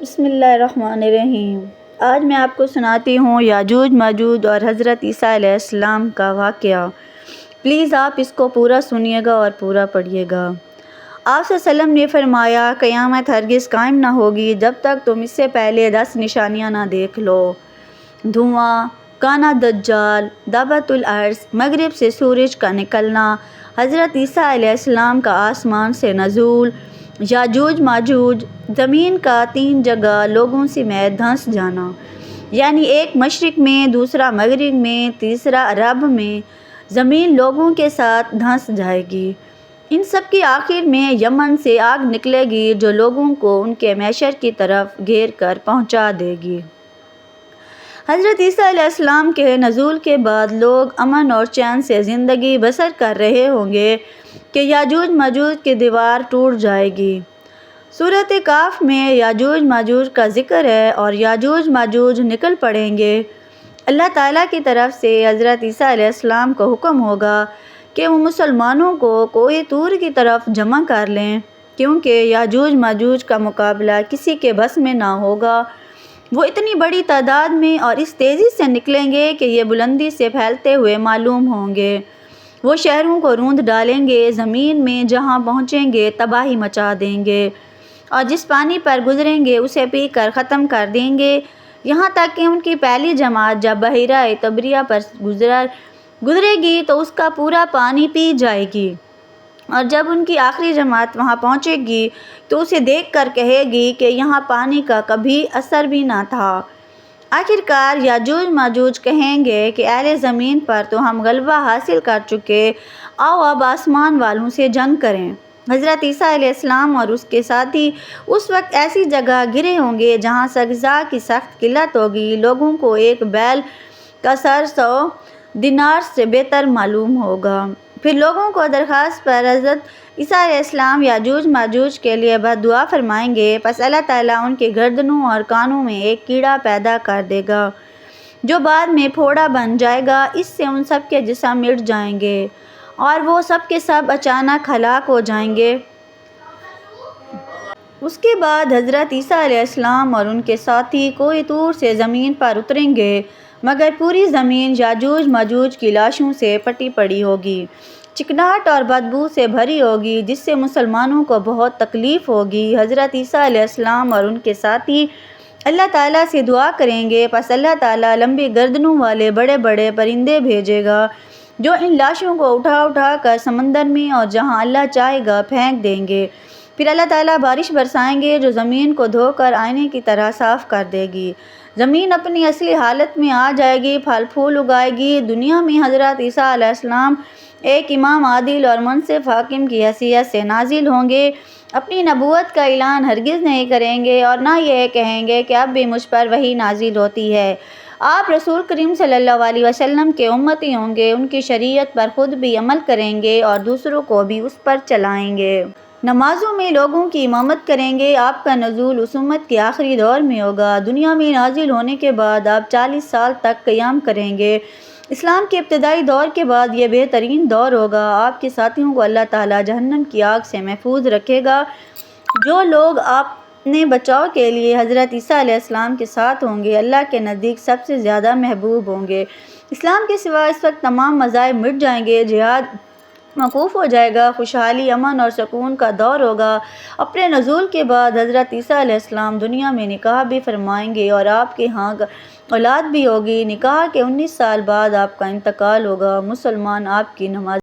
بسم اللہ الرحمن الرحیم۔ آج میں آپ کو سناتی ہوں یاجوج ماجوج اور حضرت عیسیٰ علیہ السلام کا واقعہ۔ پلیز آپ اس کو پورا سنیے گا اور پورا پڑھیے گا۔ آپ صلی اللہ علیہ وسلم نے فرمایا، قیامت ہرگز قائم نہ ہوگی جب تک تم اس سے پہلے 10 نشانیاں نہ دیکھ لو۔ دھواں، کانا دجال، دعوت الارض، مغرب سے سورج کا نکلنا، حضرت عیسیٰ علیہ السلام کا آسمان سے نزول، یاجوج ماجوج، زمین کا 3 جگہ لوگوں سمیت دھنس جانا، یعنی ایک مشرق میں، دوسرا مغرب میں، تیسرا عرب میں۔ زمین لوگوں کے ساتھ دھنس جائے گی۔ ان سب کی آخر میں یمن سے آگ نکلے گی جو لوگوں کو ان کے محشر کی طرف گھیر کر پہنچا دے گی۔ حضرت عیسیٰ علیہ السلام کے نزول کے بعد لوگ امن اور چین سے زندگی بسر کر رہے ہوں گے کہ یاجوج ماجوج کی دیوار ٹوٹ جائے گی۔ سورۃ کہف میں یاجوج ماجوج کا ذکر ہے اور یاجوج ماجوج نکل پڑیں گے۔ اللہ تعالیٰ کی طرف سے حضرت عیسیٰ علیہ السلام کو حکم ہوگا کہ وہ مسلمانوں کو کوہ طور کی طرف جمع کر لیں، کیونکہ یاجوج ماجوج کا مقابلہ کسی کے بس میں نہ ہوگا۔ وہ اتنی بڑی تعداد میں اور اس تیزی سے نکلیں گے کہ یہ بلندی سے پھیلتے ہوئے معلوم ہوں گے۔ وہ شہروں کو روند ڈالیں گے، زمین میں جہاں پہنچیں گے تباہی مچا دیں گے، اور جس پانی پر گزریں گے اسے پی کر ختم کر دیں گے، یہاں تک کہ ان کی پہلی جماعت جب بحیرہ طبریہ پر گزرے گی تو اس کا پورا پانی پی جائے گی، اور جب ان کی آخری جماعت وہاں پہنچے گی تو اسے دیکھ کر کہے گی کہ یہاں پانی کا کبھی اثر بھی نہ تھا۔ آخر کار یاجوج ماجوج کہیں گے کہ اہل زمین پر تو ہم غلبہ حاصل کر چکے، آؤ اب آسمان والوں سے جنگ کریں۔ حضرت عیسیٰ علیہ السلام اور اس کے ساتھی اس وقت ایسی جگہ گرے ہوں گے جہاں سے غذا کی سخت قلت ہوگی۔ لوگوں کو ایک بیل کا سر 100 دینار سے بہتر معلوم ہوگا۔ پھر لوگوں کو درخواست پر حضرت عیسیٰ علیہ السلام یاجوج ماجوج کے لیے بد دعا فرمائیں گے، پس اللہ تعالیٰ ان کے گردنوں اور کانوں میں ایک کیڑا پیدا کر دے گا جو بعد میں پھوڑا بن جائے گا۔ اس سے ان سب کے جسم مٹ جائیں گے اور وہ سب کے سب اچانک ہلاک ہو جائیں گے۔ اس کے بعد حضرت عیسیٰ علیہ السلام اور ان کے ساتھی کوہ طور سے زمین پر اتریں گے، مگر پوری زمین یاجوج ماجوج کی لاشوں سے پٹی پڑی ہوگی، چکناہٹ اور بدبو سے بھری ہوگی، جس سے مسلمانوں کو بہت تکلیف ہوگی۔ حضرت عیسیٰ علیہ السلام اور ان کے ساتھی اللہ تعالیٰ سے دعا کریں گے، پس اللہ تعالیٰ لمبی گردنوں والے بڑے بڑے پرندے بھیجے گا جو ان لاشوں کو اٹھا اٹھا کر سمندر میں اور جہاں اللہ چاہے گا پھینک دیں گے۔ پھر اللہ تعالیٰ بارش برسائیں گے جو زمین کو دھو کر آئینے کی طرح صاف کر دے گی۔ زمین اپنی اصلی حالت میں آ جائے گی، پھل پھول اگائے گی۔ دنیا میں حضرت عیسیٰ علیہ السلام ایک امام عادل اور منصف حاکم کی حیثیت سے نازل ہوں گے۔ اپنی نبوت کا اعلان ہرگز نہیں کریں گے اور نہ یہ کہیں گے کہ اب بھی مجھ پر وحی نازل ہوتی ہے۔ آپ رسول کریم صلی اللہ علیہ وسلم کے امتی ہوں گے، ان کی شریعت پر خود بھی عمل کریں گے اور دوسروں کو بھی اس پر چلائیں گے۔ نمازوں میں لوگوں کی امامت کریں گے۔ آپ کا نزول اس امت کے آخری دور میں ہوگا۔ دنیا میں نازل ہونے کے بعد آپ 40 سال تک قیام کریں گے۔ اسلام کے ابتدائی دور کے بعد یہ بہترین دور ہوگا۔ آپ کے ساتھیوں کو اللہ تعالیٰ جہنم کی آگ سے محفوظ رکھے گا۔ جو لوگ اپنے بچاؤ کے لیے حضرت عیسیٰ علیہ السلام کے ساتھ ہوں گے اللہ کے نزدیک سب سے زیادہ محبوب ہوں گے۔ اسلام کے سوا اس وقت تمام مذاہب مٹ جائیں گے، جہاد موقوف ہو جائے گا، خوشحالی، امن اور سکون کا دور ہوگا۔ اپنے نزول کے بعد حضرت عیسیٰ علیہ السلام دنیا میں نکاح بھی فرمائیں گے اور آپ کے ہاں اولاد بھی ہوگی۔ نکاح کے 19 سال بعد آپ کا انتقال ہوگا۔ مسلمان آپ کی نماز